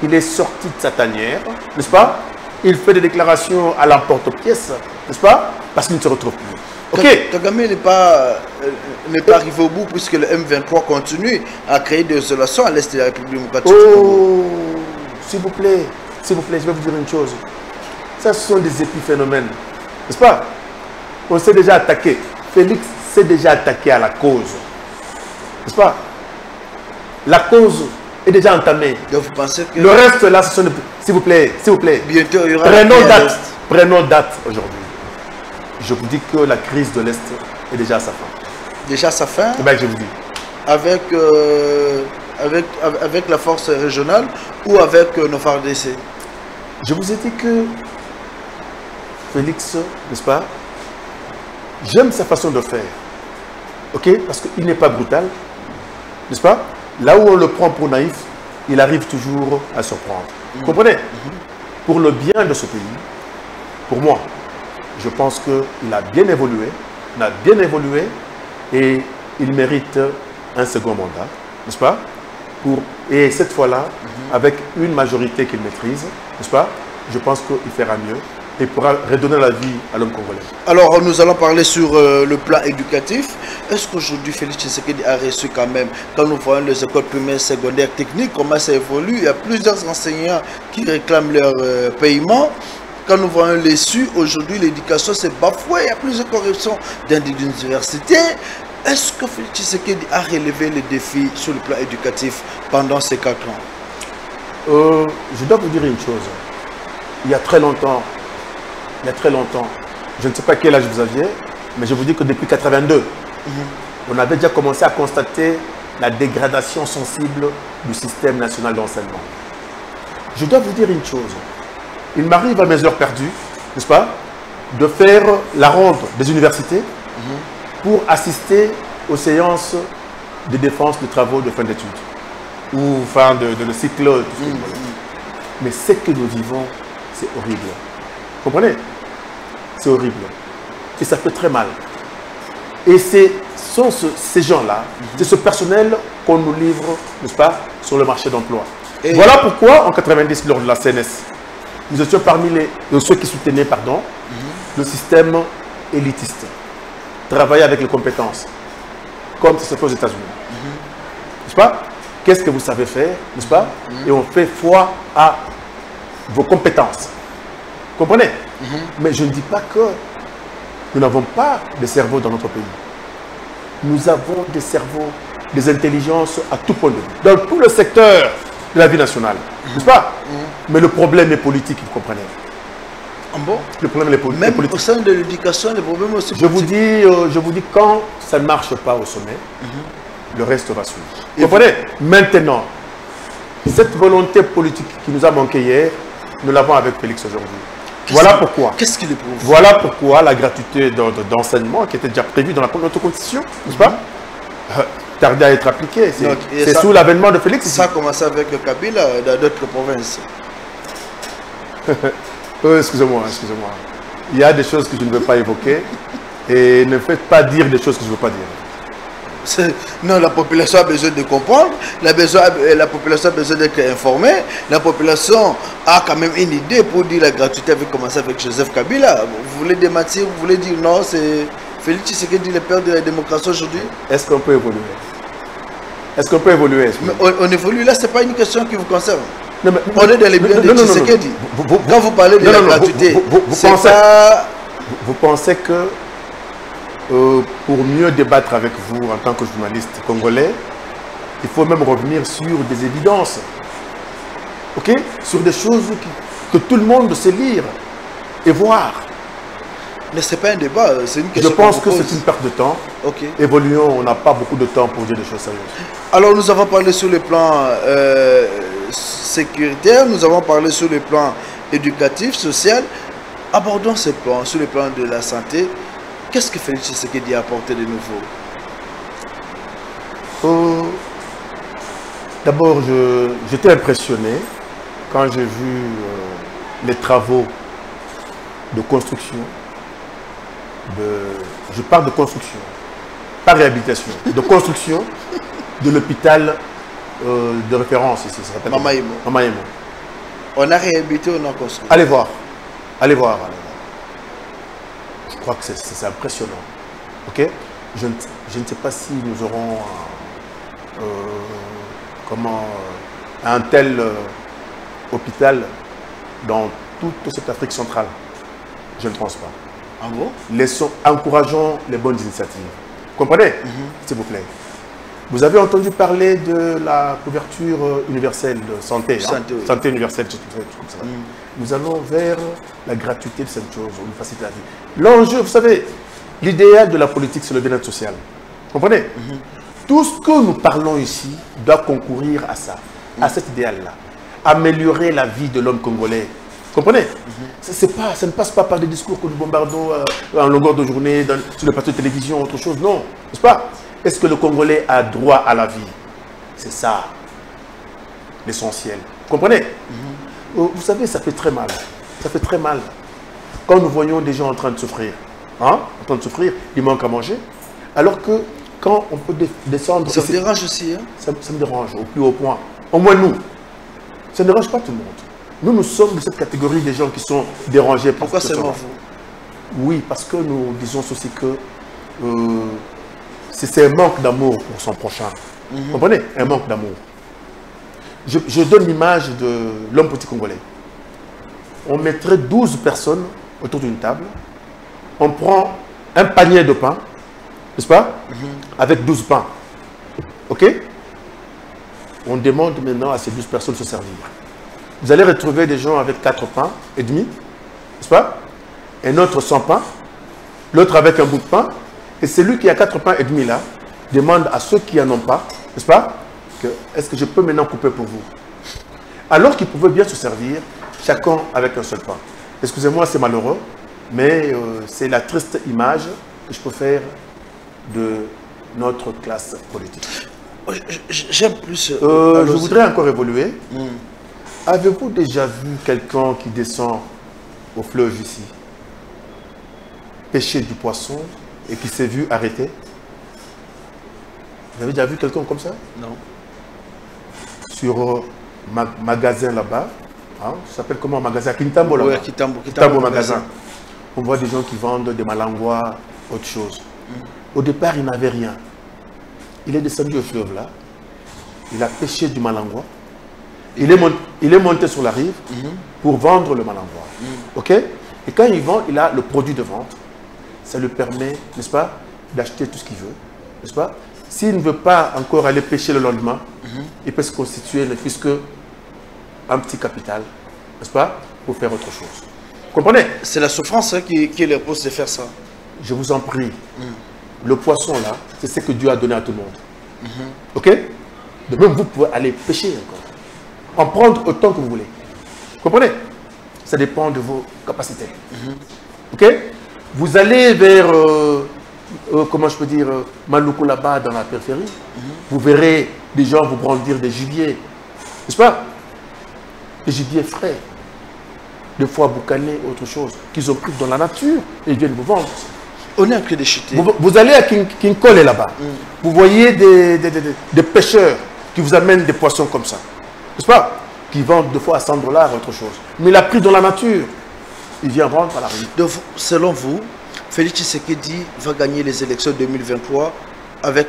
S2: il est sorti de sa tanière, n'est-ce pas? Il fait des déclarations à l'emporte-pièce, n'est-ce pas? Parce qu'il ne se retrouve plus. Ok.
S1: Kagame n'est pas arrivé au bout puisque le M23 continue à créer des isolations à l'est de la République démocratique du Congo.
S2: S'il vous plaît, je vais vous dire une chose. Ça, ce sont des épiphénomènes, n'est-ce pas? On s'est déjà attaqué. Félix s'est déjà attaqué à la cause, n'est-ce pas? La cause est déjà entamé.
S1: Donc vous pensez que...
S2: Le reste là, ce sont des... S'il vous plaît,
S1: bientôt il y aura...
S2: Prenons date aujourd'hui. Je vous dis que la crise de l'Est est déjà à sa fin.
S1: Déjà à sa fin?
S2: Eh bien, je vous dis.
S1: Avec la force régionale ou avec nos FARDC?
S2: Je vous ai dit que Félix, n'est-ce pas, j'aime sa façon de faire. Ok? Parce qu'il n'est pas brutal. N'est-ce pas? Là où on le prend pour naïf, il arrive toujours à surprendre. Vous comprenez? Pour le bien de ce pays, pour moi, je pense qu'il a bien évolué. Il a bien évolué et il mérite un second mandat. N'est-ce pas? Et cette fois-là, avec une majorité qu'il maîtrise, n'est-ce pas? Je pense qu'il fera mieux et pourra redonner la vie à l'homme congolais.
S1: Alors, nous allons parler sur le plan éducatif. Est-ce qu'aujourd'hui, Félix Tshisekedi a reçu quand même, quand nous voyons les écoles primaires, secondaires, techniques, comment ça évolue? Il y a plusieurs enseignants qui réclament leur paiement. Quand nous voyons les SU, aujourd'hui, l'éducation s'est bafouée. Il y a plusieurs corrections dans des universités. Est-ce que Félix Tshisekedi a relevé les défis sur le plan éducatif pendant ces 4 ans?
S2: Je dois vous dire une chose. Il y a très longtemps, je ne sais pas quel âge vous aviez, mais je vous dis que depuis 82, on avait déjà commencé à constater la dégradation sensible du système national d'enseignement. Je dois vous dire une chose. Il m'arrive à mes heures perdues, n'est-ce pas, de faire la ronde des universités pour assister aux séances de défense de travaux de fin d'études ou fin de le cycle. Mais ce que nous vivons, c'est horrible. Vous comprenez? C'est horrible. Et ça fait très mal. Et ce sont ces gens-là, c'est ce personnel qu'on nous livre, n'est-ce pas, sur le marché d'emploi. Voilà pourquoi, en 90, lors de la CNS, nous étions parmi ceux qui soutenaient, le système élitiste. Travailler avec les compétences, comme ça se fait aux États-Unis. N'est-ce pas? Qu'est-ce que vous savez faire, n'est-ce pas? Et on fait foi à vos compétences. Vous comprenez? Mais je ne dis pas que nous n'avons pas de cerveau dans notre pays. Nous avons des cerveaux, des intelligences à tout point de vue, dans tout le secteur de la vie nationale. N'est-ce pas? Mais le problème est politique, vous comprenez?
S1: Bon.
S2: Le problème est politique.
S1: Même au sein de l'éducation, le problème aussi politique.
S2: Je vous dis, quand ça ne marche pas au sommet, le reste va suivre. Vous comprenez? Maintenant, cette volonté politique qui nous a manqué hier, nous l'avons avec Félix aujourd'hui. Voilà pourquoi.
S1: Qu'est-ce qui le prouve?
S2: Voilà pourquoi la gratuité d'enseignement qui était déjà prévue dans notre constitution, n'est-ce pas, tardait à être appliquée. C'est sous l'avènement de Félix.
S1: Ça a commencé avec le Kabila dans d'autres provinces.
S2: Excusez-moi. Il y a des choses que je ne veux pas évoquer et ne faites pas dire des choses que je ne veux pas dire.
S1: Non, la population a besoin de comprendre, la population a besoin d'être informée, la population a quand même une idée pour dire la gratuité avait commencé avec Joseph Kabila. Vous voulez démentir, vous voulez dire non, c'est Félix Tshisekedi le père de la démocratie aujourd'hui?
S2: Est-ce qu'on peut évoluer? Est-ce qu'on peut évoluer?
S1: Mais on évolue là, ce n'est pas une question qui vous concerne. Non, mais, on est dans les biens de Tshisekedi. Quand vous parlez de la gratuité,
S2: vous pensez que pour mieux débattre avec vous en tant que journaliste congolais, il faut même revenir sur des évidences, ok, sur des choses que tout le monde sait lire et voir.
S1: Mais ce n'est pas un débat, c'est une question.
S2: Je pense que c'est une perte de temps.
S1: Okay.
S2: Évoluons, on n'a pas beaucoup de temps pour dire des choses sérieuses.
S1: Alors nous avons parlé sur le plan sécuritaire, nous avons parlé sur le plan éducatif, social. Abordons ce plan, sur le plan de la santé. Qu'est-ce que Félix Tshisekedi a apporté de nouveau?
S2: D'abord, j'étais impressionné quand j'ai vu les travaux de construction. Je parle de construction, pas réhabilitation, de construction de l'hôpital de référence ici.
S1: Mama Yemo. On a réhabilité, on a construit.
S2: Allez voir. Allez voir. Je crois que c'est impressionnant. Ok? Je ne sais pas si nous aurons un tel hôpital dans toute cette Afrique centrale. Je ne pense pas.
S1: Ah bon?
S2: Encourageons les bonnes initiatives. Comprenez? S'il vous plaît. Vous avez entendu parler de la couverture universelle de santé,
S1: Santé, oui.
S2: Santé universelle, comme ça. Nous allons vers la gratuité de cette chose, on nous facilite la vie. L'enjeu, vous savez, l'idéal de la politique, c'est le bien-être social. Vous comprenez? Tout ce que nous parlons ici doit concourir à ça, à cet idéal-là. Améliorer la vie de l'homme congolais. Vous comprenez? Ça ne passe pas par des discours que nous bombardons en longueur de journée, sur le plateau de télévision, autre chose. Non, n'est-ce pas? Est-ce que le Congolais a droit à la vie? C'est ça, l'essentiel. Vous comprenez? Vous savez, ça fait très mal. Ça fait très mal. Quand nous voyons des gens en train de souffrir, en train de souffrir, ils manquent à manger. Alors que quand on peut descendre...
S1: Ça me dérange aussi, hein?
S2: Ça me dérange au plus haut point. Au moins nous. Ça ne dérange pas tout le monde. Nous sommes de cette catégorie des gens qui sont dérangés.
S1: Pourquoi seulement vous?
S2: Oui, parce que nous disons aussi que c'est un manque d'amour pour son prochain. Vous comprenez? Un manque d'amour. Je donne l'image de l'homme politique congolais. On mettrait 12 personnes autour d'une table. On prend un panier de pain, n'est-ce pas? Avec 12 pains. OK? On demande maintenant à ces 12 personnes de se servir. Vous allez retrouver des gens avec 4 pains et demi, n'est-ce pas? Un autre sans pain, l'autre avec un bout de pain. Et celui qui a 4 pains et demi là, demande à ceux qui n'en ont pas, n'est-ce pas? Est-ce que je peux maintenant couper pour vous? Alors qu'ils pouvaient bien se servir, chacun avec un seul pain. Excusez-moi, c'est malheureux, mais c'est la triste image que je peux faire de notre classe politique.
S1: J'aime plus...
S2: je voudrais encore évoluer. Avez-vous déjà vu quelqu'un qui descend au fleuve ici, pêcher du poisson et qui s'est vu arrêter? Vous avez déjà vu quelqu'un comme ça?
S1: Non.
S2: Sur magasin là-bas, ça s'appelle comment? Magasin Kintambo là-bas.
S1: Oui,
S2: Kintambo magasin. On voit des gens qui vendent des malangouas, autre chose. Au départ, il n'avait rien. Il est descendu au fleuve là. Il a pêché du malangouas. Il est monté sur la rive pour vendre le malangouas. OK? Et quand il vend, il a le produit de vente. Ça lui permet, n'est-ce pas, d'acheter tout ce qu'il veut. N'est-ce pas? S'il ne veut pas encore aller pêcher le lendemain, il peut se constituer, ne fût-ce qu'un petit capital, n'est-ce pas, pour faire autre chose. Vous comprenez?
S1: C'est la souffrance qui leur pousse de faire ça.
S2: Je vous en prie. Le poisson là, c'est ce que Dieu a donné à tout le monde. OK? De même, vous pouvez aller pêcher encore. En prendre autant que vous voulez. Vous comprenez? Ça dépend de vos capacités. OK? Vous allez vers... comment je peux dire, Maluku là-bas dans la périphérie, vous verrez des gens vous brandir des gibiers, n'est-ce pas? Des gibiers frais, des fois boucanés, autre chose, qu'ils ont pris dans la nature et ils viennent vous vendre.
S1: On est en train de chuter.
S2: Vous allez à Kinkole là-bas, vous voyez des pêcheurs qui vous amènent des poissons comme ça, n'est-ce pas? Qui vendent deux fois à 100 $, autre chose. Mais il a pris dans la nature, il vient vendre à la rue.
S1: Donc, selon vous, Félix Tshisekedi va gagner les élections 2023 avec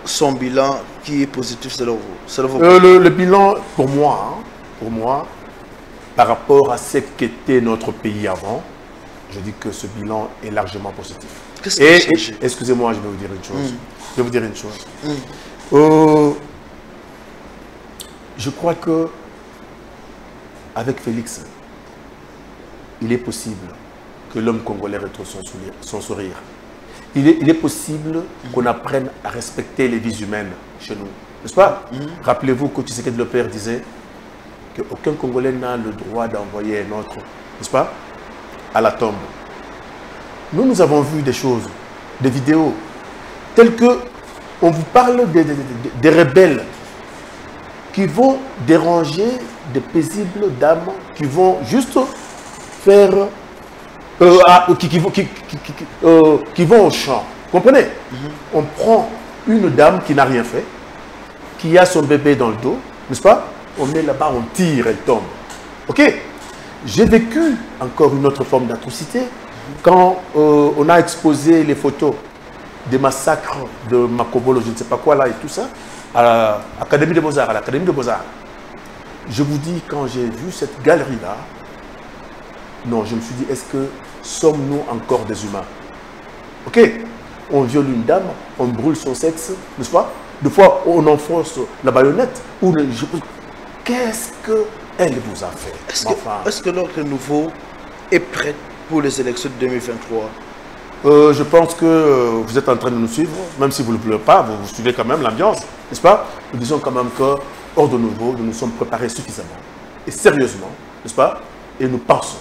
S1: son bilan qui est positif selon vous?
S2: Le bilan, pour moi, par rapport à ce qu'était notre pays avant, je dis que ce bilan est largement positif.
S1: Qu'est-ce qui a changé?
S2: Excusez-moi, je vais vous dire une chose. Je vais vous dire une chose. Je crois que avec Félix, il est possible que l'homme congolais retrouve son sourire. Il est possible qu'on apprenne à respecter les vies humaines chez nous. N'est-ce pas? Rappelez-vous que Tshisekedi le Père disait qu'aucun Congolais n'a le droit d'envoyer un autre, n'est-ce pas, à la tombe. Nous avons vu des choses, des vidéos, telles que on vous parle des rebelles qui vont déranger des paisibles dames, qui vont juste faire... qui vont au champ. Vous comprenez? On prend une dame qui n'a rien fait, qui a son bébé dans le dos, n'est-ce pas? On met là-bas, on tire, elle tombe. OK? J'ai vécu encore une autre forme d'atrocité quand on a exposé les photos des massacres de Makobolo, je ne sais pas quoi là et tout ça, à l'Académie des Beaux-Arts, à l'Académie des Beaux-Arts. Je vous dis, quand j'ai vu cette galerie-là, non, je me suis dit, est-ce que sommes-nous encore des humains? OK, on viole une dame, on brûle son sexe, n'est-ce pas? Des fois, on enfonce la baïonnette. Qu'est-ce qu'elle vous a fait?
S1: Est-ce que l'ordre nouveau est prêt pour les élections de 2023?
S2: Je pense que vous êtes en train de nous suivre, même si vous ne le voulez pas, vous suivez quand même l'ambiance, n'est-ce pas? Nous disons quand même que, hors de nouveau, nous nous sommes préparés suffisamment et sérieusement, n'est-ce pas? Et nous pensons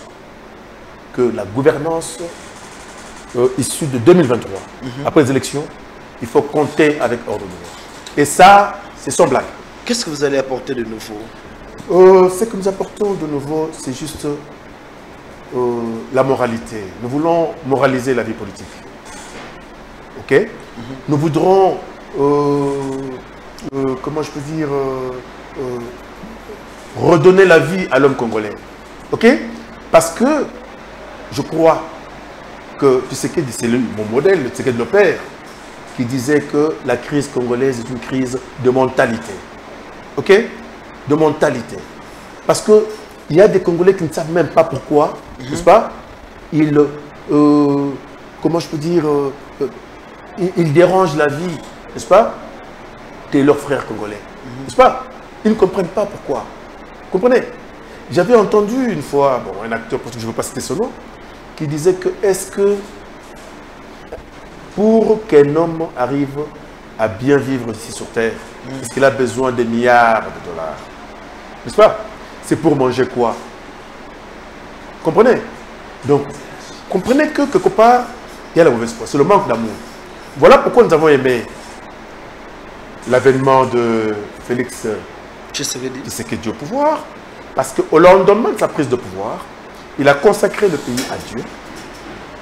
S2: que la gouvernance issue de 2023, après les élections, il faut compter avec hors de nouveau. Et ça, c'est sans blague.
S1: Qu'est-ce que vous allez apporter de nouveau?
S2: Ce que nous apportons de nouveau, c'est juste la moralité. Nous voulons moraliser la vie politique. Ok? Nous voudrons, comment je peux dire, redonner la vie à l'homme congolais. Ok? Parce que je crois que Tshisekedi, c'est mon modèle, le Tshisekedi de père, qui disait que la crise congolaise est une crise de mentalité. Ok? De mentalité. Parce que il y a des Congolais qui ne savent même pas pourquoi, n'est-ce pas? Ils, comment je peux dire, ils dérangent la vie, n'est-ce pas? De leurs frères congolais, n'est-ce pas? Ils ne comprennent pas pourquoi. Vous comprenez? J'avais entendu une fois, bon, un acteur, parce que je ne veux pas citer son nom, qui disait que est-ce que pour qu'un homme arrive à bien vivre ici sur Terre, est-ce qu'il a besoin de milliards de dollars? N'est-ce pas? C'est pour manger quoi? Comprenez? Donc, comprenez que quelque part, il y a la mauvaise foi. C'est le manque d'amour. Voilà pourquoi nous avons aimé l'avènement de Félix Tshisekedi au pouvoir. Parce qu'au lendemain de sa prise de pouvoir, il a consacré le pays à Dieu.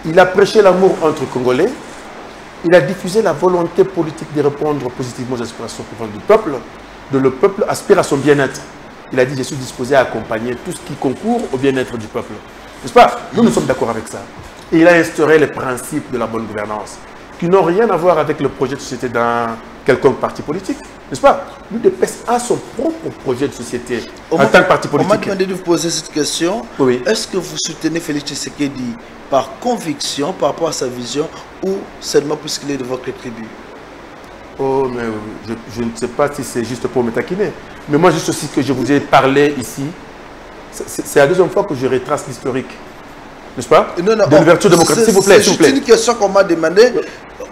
S2: Il a prêché l'amour entre Congolais. Il a diffusé la volonté politique de répondre positivement aux aspirations du peuple. Le peuple aspire à son bien-être. Il a dit, je suis disposé à accompagner tout ce qui concourt au bien-être du peuple. N'est-ce pas? Nous sommes d'accord avec ça. Et il a instauré les principes de la bonne gouvernance, qui n'ont rien à voir avec le projet de société d'un quelconque parti politique. N'est-ce pas? L'UDPS a son propre projet de société en tant que parti politique.
S1: On m'a demandé de vous poser cette question.
S2: Oui.
S1: Est-ce que vous soutenez Félix Tshisekedi par conviction, par rapport à sa vision, ou seulement puisqu'il est de votre tribu?
S2: Oh, mais je ne sais pas si c'est juste pour me taquiner. Mais moi, juste aussi que je vous ai parlé ici, c'est la deuxième fois que je retrace l'historique. N'est-ce pas?
S1: Non, non,
S2: de l'ouverture démocratique, s'il vous plaît.
S1: C'est juste une question qu'on m'a demandé.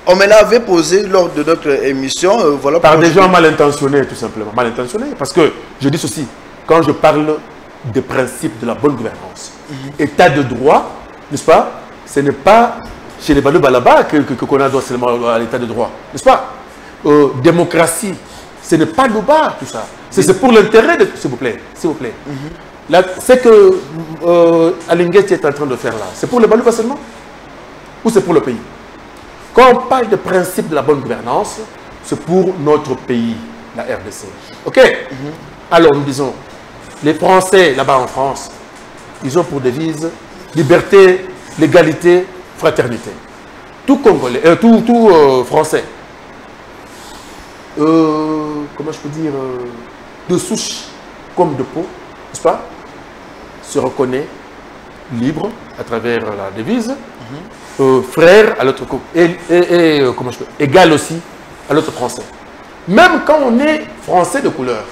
S1: On me l'avait posée lors de notre émission. Voilà
S2: par des gens mal intentionnés, tout simplement. Mal intentionnés. Parce que je dis ceci, quand je parle des principes de la bonne gouvernance, état de droit, n'est-ce pas? Ce n'est pas chez les Balou Balaba qu'on a droit seulement à l'état de droit. N'est-ce pas? Démocratie, ce n'est pas le bas, tout ça. C'est pour l'intérêt de... S'il vous plaît, s'il vous plaît. C'est que Alinguet est en train de faire là, c'est pour le Balouba seulement? Ou c'est pour le pays? Quand on parle de principe de la bonne gouvernance, c'est pour notre pays, la RDC. Ok? Alors nous disons, les Français là-bas en France, ils ont pour devise liberté, l'égalité, fraternité. Tout Congolais, tout Français, comment je peux dire, de souche comme de peau, n'est-ce pas, se reconnaît libre à travers la devise, frère à l'autre côté, comment je peux, égal aussi à l'autre français. Même quand on est français de couleur,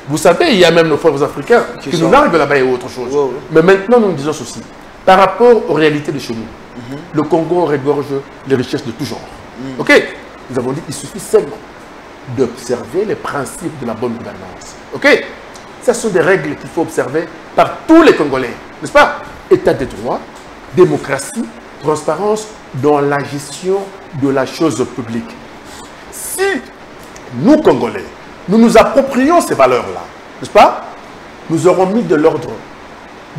S2: vous savez, il y a même nos frères africains qui nous narguent là-bas et autre chose. Wow. Mais maintenant, nous disons ceci. Par rapport aux réalités de chez nous, le Congo regorge les richesses de tout genre. Ok? Nous avons dit qu'il suffit seulement d'observer les principes de la bonne gouvernance. Ok? Ce sont des règles qu'il faut observer par tous les Congolais. N'est-ce pas? État de droit, démocratie, transparence dans la gestion de la chose publique. Si nous, Congolais, nous nous approprions ces valeurs-là, n'est-ce pas? Nous aurons mis de l'ordre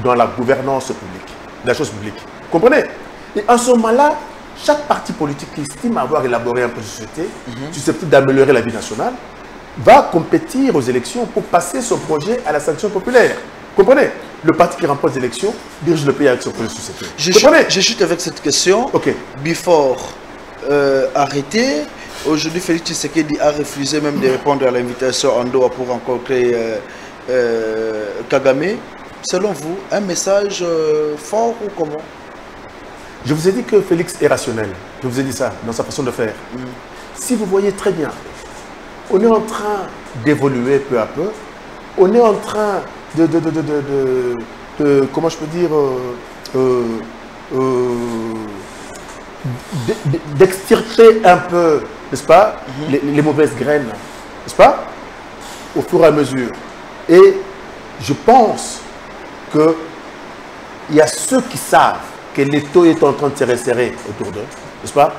S2: dans la gouvernance publique, la chose publique. Comprenez? Et en ce moment-là, chaque parti politique qui estime avoir élaboré un projet de société, susceptible d'améliorer la vie nationale, va compétir aux élections pour passer son projet à la sanction populaire. Comprenez? Le parti qui remporte les élections dirige le pays avec son projet de société.
S1: Je chute avec cette question.
S2: Ok.
S1: Before arrêté, aujourd'hui Félix Tshisekedi a refusé même de répondre à l'invitation en Doha pour rencontrer Kagame. Selon vous, un message fort ou comment?
S2: Je vous ai dit que Félix est rationnel. Je vous ai dit ça dans sa façon de faire. Si vous voyez très bien, on est en train d'évoluer peu à peu. On est en train comment je peux dire, d'extirper un peu, n'est-ce pas, les mauvaises graines, n'est-ce pas, au fur et à mesure. Et je pense qu'il y a ceux qui savent que l'étau est en train de se resserrer autour d'eux, n'est-ce pas,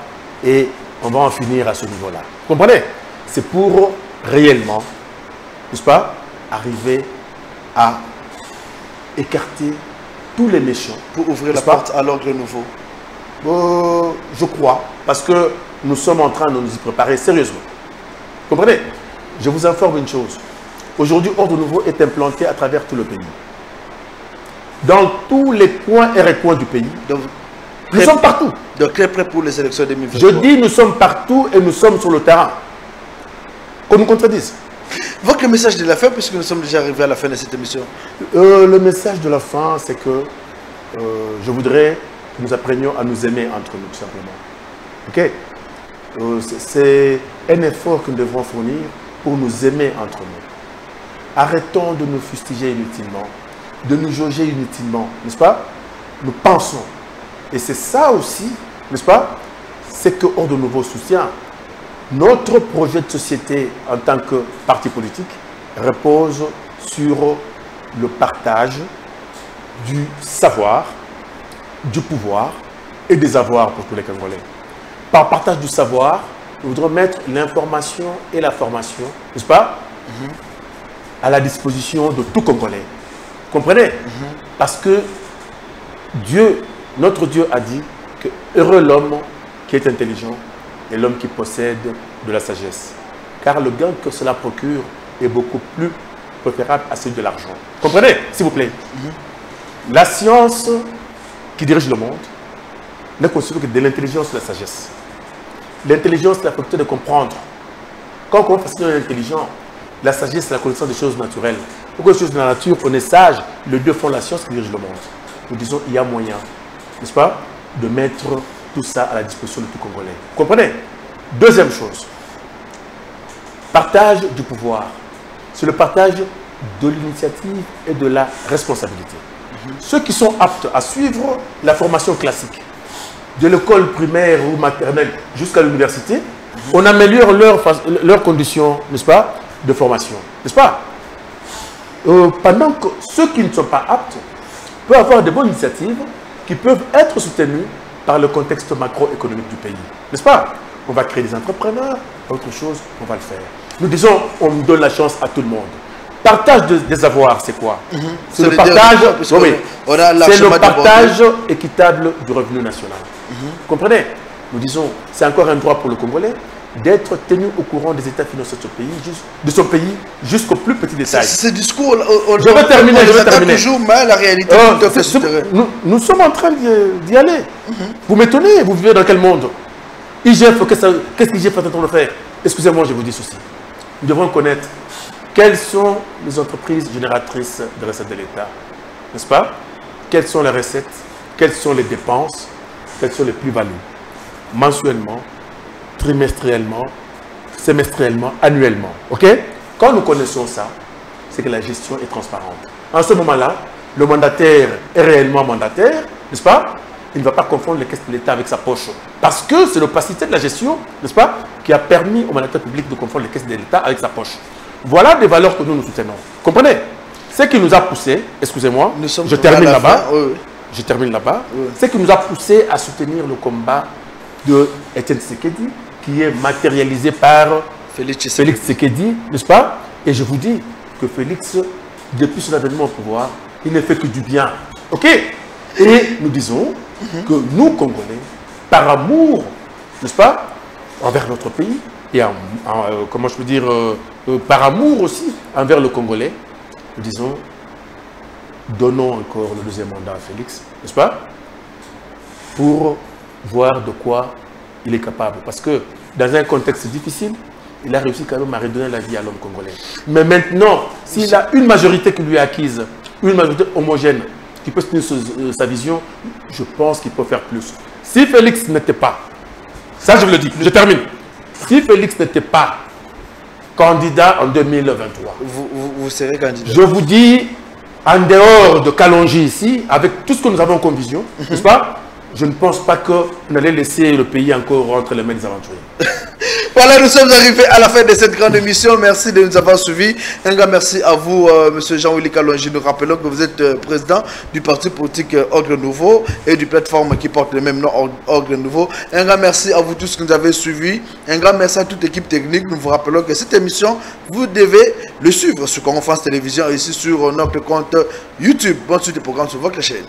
S2: et on va en finir à ce niveau-là. Vous comprenez? C'est pour réellement, n'est-ce pas, arriver à écarter tous les méchants.
S1: Pour ouvrir la porte à l'ordre nouveau.
S2: Je crois, parce que nous sommes en train de nous y préparer sérieusement. Vous comprenez? Je vous informe une chose. Aujourd'hui, Ordre Nouveau est implanté à travers tout le pays. Dans tous les coins et recoins du pays. Donc, nous sommes partout.
S1: Donc, très près pour les élections 2023.
S2: Je dis nous sommes partout et nous sommes sur le terrain. Qu'on nous contredise.
S1: Votre message de la fin, puisque nous sommes déjà arrivés à la fin de cette émission.
S2: Le message de la fin, c'est que je voudrais que nous apprenions à nous aimer entre nous, tout simplement. Ok? C'est un effort que nous devons fournir pour nous aimer entre nous. Arrêtons de nous fustiger inutilement, de nous jauger inutilement, n'est-ce pas? Nous pensons. Et c'est ça aussi, n'est-ce pas? C'est que Ordre Nouveau soutient. Notre projet de société en tant que parti politique repose sur le partage du savoir, du pouvoir et des avoirs pour tous les Congolais. Par partage du savoir, nous voudrons mettre l'information et la formation, n'est-ce pas, à la disposition de tout Congolais. Vous comprenez? Parce que Dieu, notre Dieu a dit que heureux l'homme qui est intelligent et l'homme qui possède de la sagesse. Car le gain que cela procure est beaucoup plus préférable à celui de l'argent. Comprenez, s'il vous plaît? La science qui dirige le monde n'est constituée que de l'intelligence et de la sagesse. L'intelligence, c'est la faculté de comprendre. Quand on comprend facilement l'intelligent, la sagesse, c'est la connaissance des choses naturelles. Pour que les choses de la nature, on est sage, les deux font la science qui dirige le monde. Nous disons, il y a moyen, n'est-ce pas, de mettre tout ça à la disposition de tout Congolais. Vous comprenez? Deuxième chose, partage du pouvoir. C'est le partage de l'initiative et de la responsabilité. Ceux qui sont aptes à suivre la formation classique, de l'école primaire ou maternelle jusqu'à l'université, on améliore leurs conditions, n'est-ce pas, de formation. N'est-ce pas? Pendant que ceux qui ne sont pas aptes peuvent avoir de bonnes initiatives qui peuvent être soutenues par le contexte macroéconomique du pays. N'est-ce pas? On va créer des entrepreneurs, autre chose, on va le faire. Nous disons, on donne la chance à tout le monde. Partage des avoirs, c'est quoi? C'est le partage, c'est le partage équitable du revenu national. Vous comprenez? Nous disons, c'est encore un droit pour le Congolais d'être tenu au courant des états financiers de son pays jusqu'au plus petit détail.
S1: Ce discours,
S2: je vais terminer.
S1: Toujours, mais la réalité tout à fait souterraine.
S2: Nous sommes en train d'y aller. Vous m'étonnez, vous vivez dans quel monde? IGF, qu'est-ce qu'IGF est en train de faire? Excusez-moi, je vous dis ceci. Nous devons connaître quelles sont les entreprises génératrices de recettes de l'État. N'est-ce pas? Quelles sont les recettes? Quelles sont les dépenses? Quelles sont les plus-values? Mensuellement, trimestriellement, semestriellement, annuellement. Ok? Quand nous connaissons ça, c'est que la gestion est transparente. En ce moment-là, le mandataire est réellement mandataire, n'est-ce pas? Il ne va pas confondre les caisses de l'État avec sa poche. Parce que c'est l'opacité de la gestion, n'est-ce pas, qui a permis au mandataire public de confondre les caisses de l'État avec sa poche. Voilà des valeurs que nous soutenons. Comprenez? Ce qui nous a poussé, excusez-moi, je termine là-bas. Je termine là-bas. Ce qui nous a poussé à soutenir le combat de Etienne Tshisekedi, qui est matérialisé par Félix Tshisekedi, n'est-ce pas? Et je vous dis que Félix, depuis son avènement au pouvoir, il ne fait que du bien. Ok? Et nous disons que nous, Congolais, par amour, n'est-ce pas, envers notre pays, et comment je peux dire, par amour aussi envers le Congolais, nous disons, donnons encore le deuxième mandat à Félix, n'est-ce pas, pour voir de quoi il est capable. Parce que dans un contexte difficile, il a réussi quand même à redonner la vie à l'homme congolais. Mais maintenant, s'il a une majorité qui lui est acquise, une majorité homogène, qui peut tenir sa vision, je pense qu'il peut faire plus. Si Félix n'était pas, ça je vous le dis, je termine. Si Félix n'était pas candidat en 2023.
S1: Vous serez candidat.
S2: Je vous dis, en dehors de Kalonji ici, avec tout ce que nous avons comme vision, n'est-ce pas? Je ne pense pas qu'on allait laisser le pays encore entre les mains des aventuriers.
S1: Voilà, nous sommes arrivés à la fin de cette grande émission. Merci de nous avoir suivis. Un grand merci à vous, M. Jean-Willy Kalonji. Nous rappelons que vous êtes président du parti politique Ordre Nouveau et du plateforme qui porte le même nom, Ordre Nouveau. Un grand merci à vous tous qui nous avez suivis. Un grand merci à toute l'équipe technique. Nous vous rappelons que cette émission, vous devez le suivre sur Conférence Télévision et ici sur notre compte YouTube. Bonne suite des programmes sur votre chaîne.